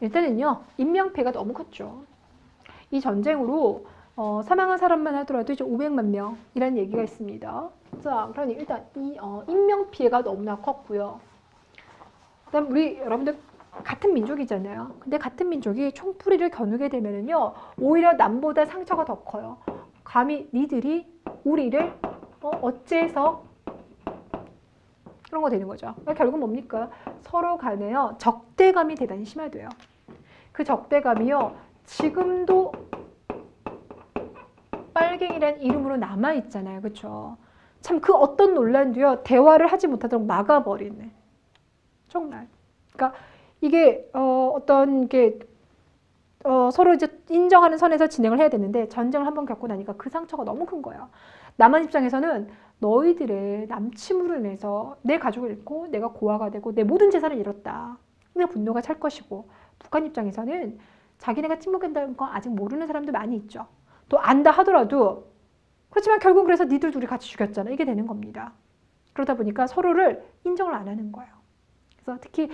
일단은요, 인명피해가 너무 컸죠. 이 전쟁으로 사망한 사람만 하더라도 이제 500만 명이라는 얘기가 있습니다. 자, 그러니 일단 이 인명피해가 너무나 컸고요. 그다음 우리 여러분들 같은 민족이잖아요. 근데 같은 민족이 총뿌리를 겨누게 되면은요, 오히려 남보다 상처가 더 커요. 감히 니들이 우리를 어째서 그런 거 되는 거죠. 그러니까 결국 뭡니까? 서로 간에요, 적대감이 대단히 심하대요. 그 적대감이요, 지금도 빨갱이란 이름으로 남아있잖아요. 그렇죠? 참 그 어떤 논란도요, 대화를 하지 못하도록 막아버리네. 정말. 그러니까 이게 어떤 게 서로 이제 인정하는 선에서 진행을 해야 되는데 전쟁을 한번 겪고 나니까 그 상처가 너무 큰 거예요. 남한 입장에서는 너희들의 남침으로 인해서 내 가족을 잃고 내가 고아가 되고 내 모든 재산을 잃었다. 근데 분노가 찰 것이고, 북한 입장에서는 자기네가 침묵한다는 거 아직 모르는 사람도 많이 있죠. 또 안다 하더라도 그렇지만 결국 그래서 니들 둘이 같이 죽였잖아. 이게 되는 겁니다. 그러다 보니까 서로를 인정을 안 하는 거예요. 그래서 특히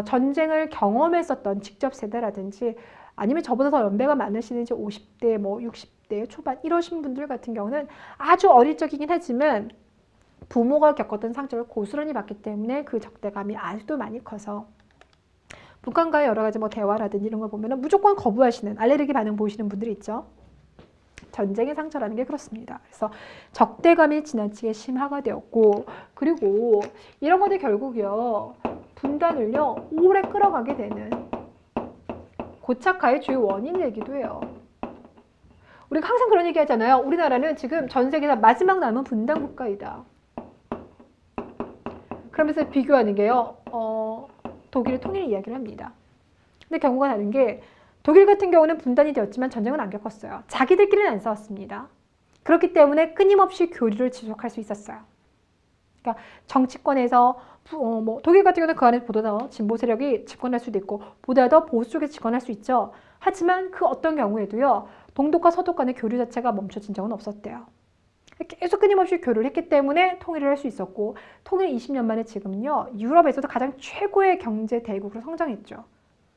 전쟁을 경험했었던 직접 세대라든지 아니면 저보다 더 연배가 많으신 이제 50대, 뭐 60대 초반 이러신 분들 같은 경우는 아주 어릴 적이긴 하지만 부모가 겪었던 상처를 고스란히 받기 때문에 그 적대감이 아직도 많이 커서 북한과의 여러 가지 뭐 대화라든지 이런 걸 보면 무조건 거부하시는 알레르기 반응 보이시는 분들이 있죠. 전쟁의 상처라는 게 그렇습니다. 그래서 적대감이 지나치게 심화가 되었고, 그리고 이런 것들이 결국요, 분단을요, 오래 끌어가게 되는 고착화의 주요 원인이기도 해요. 우리가 항상 그런 얘기 하잖아요. 우리나라는 지금 전 세계에서 마지막 남은 분단 국가이다. 그러면서 비교하는 게요, 독일의 통일 이야기를 합니다. 근데 경우가 다른 게 독일 같은 경우는 분단이 되었지만 전쟁은 안 겪었어요. 자기들끼리는 안 싸웠습니다. 그렇기 때문에 끊임없이 교류를 지속할 수 있었어요. 그러니까 정치권에서 뭐 독일 같은 경우는 그 안에 보다 더 진보 세력이 집권할 수도 있고 보다 더 보수 쪽에서 집권할 수 있죠. 하지만 그 어떤 경우에도요, 동독과 서독 간의 교류 자체가 멈춰진 적은 없었대요. 계속 끊임없이 교류를 했기 때문에 통일을 할 수 있었고, 통일 20년 만에 지금은요, 유럽에서도 가장 최고의 경제 대국으로 성장했죠.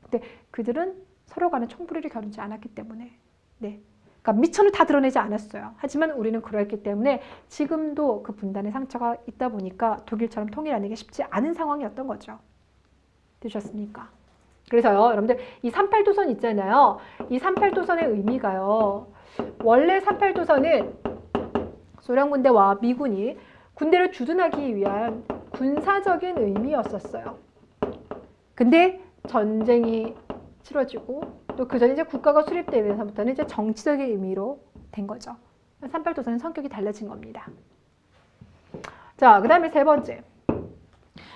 근데 그들은 서로 간에 총뿌리를 겨누지 않았기 때문에, 네, 그러니까 미천을 다 드러내지 않았어요. 하지만 우리는 그랬기 때문에 지금도 그 분단의 상처가 있다 보니까 독일처럼 통일하는 게 쉽지 않은 상황이었던 거죠. 되셨습니까? 그래서요, 여러분들 이 38도선 있잖아요. 이 38도선의 의미가요, 원래 38도선은 소련 군대와 미군이 군대를 주둔하기 위한 군사적인 의미였었어요. 근데 전쟁이 치러지고 또 그 전에 이제 국가가 수립되면서부터는 이제 정치적인 의미로 된 거죠. 38도선은 성격이 달라진 겁니다. 자, 그 다음에 세 번째.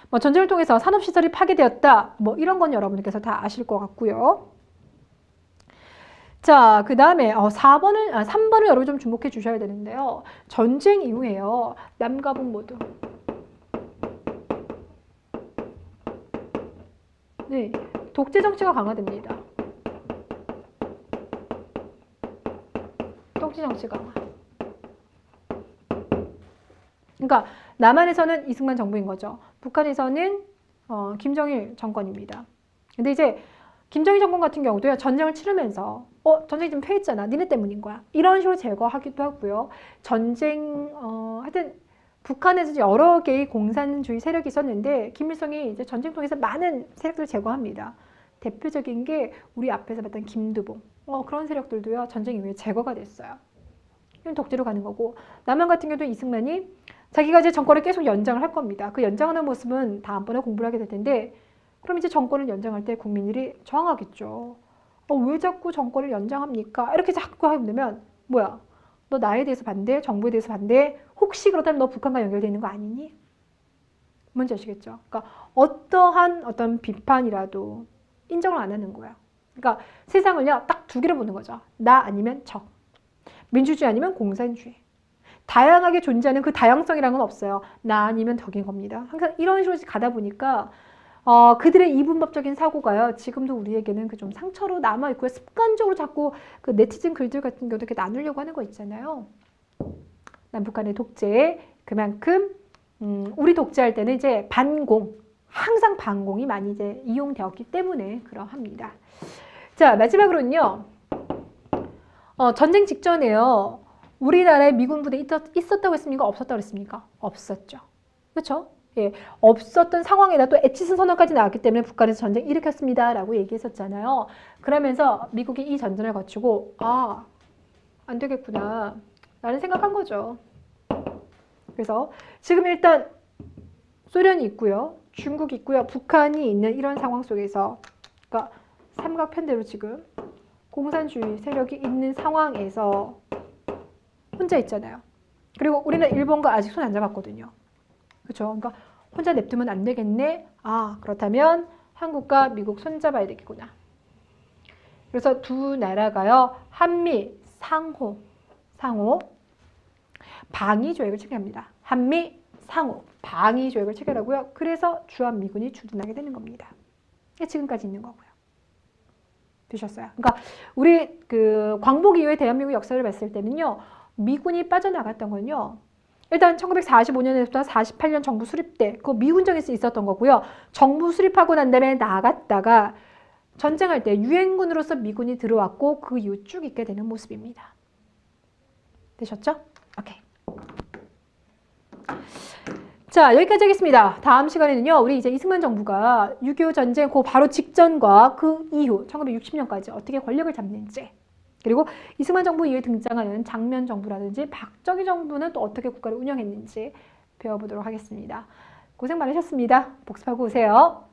뭐 전쟁을 통해서 산업시설이 파괴되었다. 뭐 이런 건 여러분들께서 다 아실 것 같고요. 자, 그 다음에 3번을 여러분 좀 주목해 주셔야 되는데요. 전쟁 이후에요, 남과 북 모두, 네, 독재 정치가 강화됩니다. 독재 정치 강화. 그러니까 남한에서는 이승만 정부인 거죠. 북한에서는 김정일 정권입니다. 근데 이제 김정일 정권 같은 경우도요, 전쟁을 치르면서 전쟁이 좀 패했잖아. 니네 때문인 거야. 이런 식으로 제거하기도 하고요. 하여튼 북한에서 여러 개의 공산주의 세력이 있었는데 김일성이 이제 전쟁 통해서 많은 세력들을 제거합니다. 대표적인 게 우리 앞에서 봤던 김두봉. 그런 세력들도요, 전쟁 이후에 제거가 됐어요. 이건 독재로 가는 거고, 남한 같은 경우도 이승만이 자기가 이제 정권을 계속 연장을 할 겁니다. 그 연장하는 모습은 다음번에 공부를 하게 될 텐데, 그럼 이제 정권을 연장할 때 국민들이 저항하겠죠. 왜 자꾸 정권을 연장합니까? 이렇게 자꾸 하게 되면 뭐야? 너 나에 대해서 반대, 정부에 대해서 반대, 혹시 그렇다면 너 북한과 연결되어 있는 거 아니니? 뭔지 아시겠죠? 그러니까 어떠한 어떤 비판이라도 인정을 안 하는 거야. 그러니까 세상을요, 딱 두 개로 보는 거죠. 나 아니면 적. 민주주의 아니면 공산주의. 다양하게 존재하는 그 다양성이라는 건 없어요. 나 아니면 덕인 겁니다. 항상 이런 식으로 가다 보니까 그들의 이분법적인 사고가요. 지금도 우리에게는 그 좀 상처로 남아있고요. 습관적으로 자꾸 그 네티즌 글들 같은 경우도 이렇게 나누려고 하는 거 있잖아요. 남북 간의 독재, 그만큼 우리 독재할 때는 이제 반공, 항상 반공이 많이 이제 이용되었기 때문에 그러합니다. 자, 마지막으로는요. 전쟁 직전에요. 우리나라에 미군 부대 있었다고 했습니까? 없었다고 했습니까? 없었죠. 그렇죠? 예, 없었던 상황에다 또 에치슨 선언까지 나왔기 때문에 북한에서 전쟁 일으켰습니다. 라고 얘기했었잖아요. 그러면서 미국이 이 전쟁을 거치고 안 되겠구나. 라는 생각한 거죠. 그래서 지금 일단 소련이 있고요. 중국이 있고요. 북한이 있는 이런 상황 속에서 그러니까 삼각편대로 지금 공산주의 세력이 있는 상황에서 혼자 있잖아요. 그리고 우리는 일본과 아직 손 안 잡았거든요. 그렇죠? 그러니까 혼자 냅두면 안 되겠네. 그렇다면 한국과 미국 손 잡아야 되겠구나. 그래서 두 나라가요. 한미 상호 방위 조약을 체결합니다. 한미 상호 방위 조약을 체결하고요. 그래서 주한미군이 주둔하게 되는 겁니다. 이게 지금까지 있는 거고요. 되셨어요? 그러니까 우리 그 광복 이후의 대한민국 역사를 봤을 때는요. 미군이 빠져나갔던 건요. 일단 1945년에부터 48년 정부 수립 때 그 미군정에서 있었던 거고요. 정부 수립하고 난 다음에 나갔다가 전쟁할 때 유엔군으로서 미군이 들어왔고 그 이후 쭉 있게 되는 모습입니다. 되셨죠? 오케이. 자, 여기까지 하겠습니다. 다음 시간에는요. 우리 이제 이승만 정부가 6.25 전쟁 그 바로 직전과 그 이후 1960년까지 어떻게 권력을 잡는지 그리고 이승만 정부 이후에 등장하는 장면 정부라든지 박정희 정부는 또 어떻게 국가를 운영했는지 배워보도록 하겠습니다. 고생 많으셨습니다. 복습하고 오세요.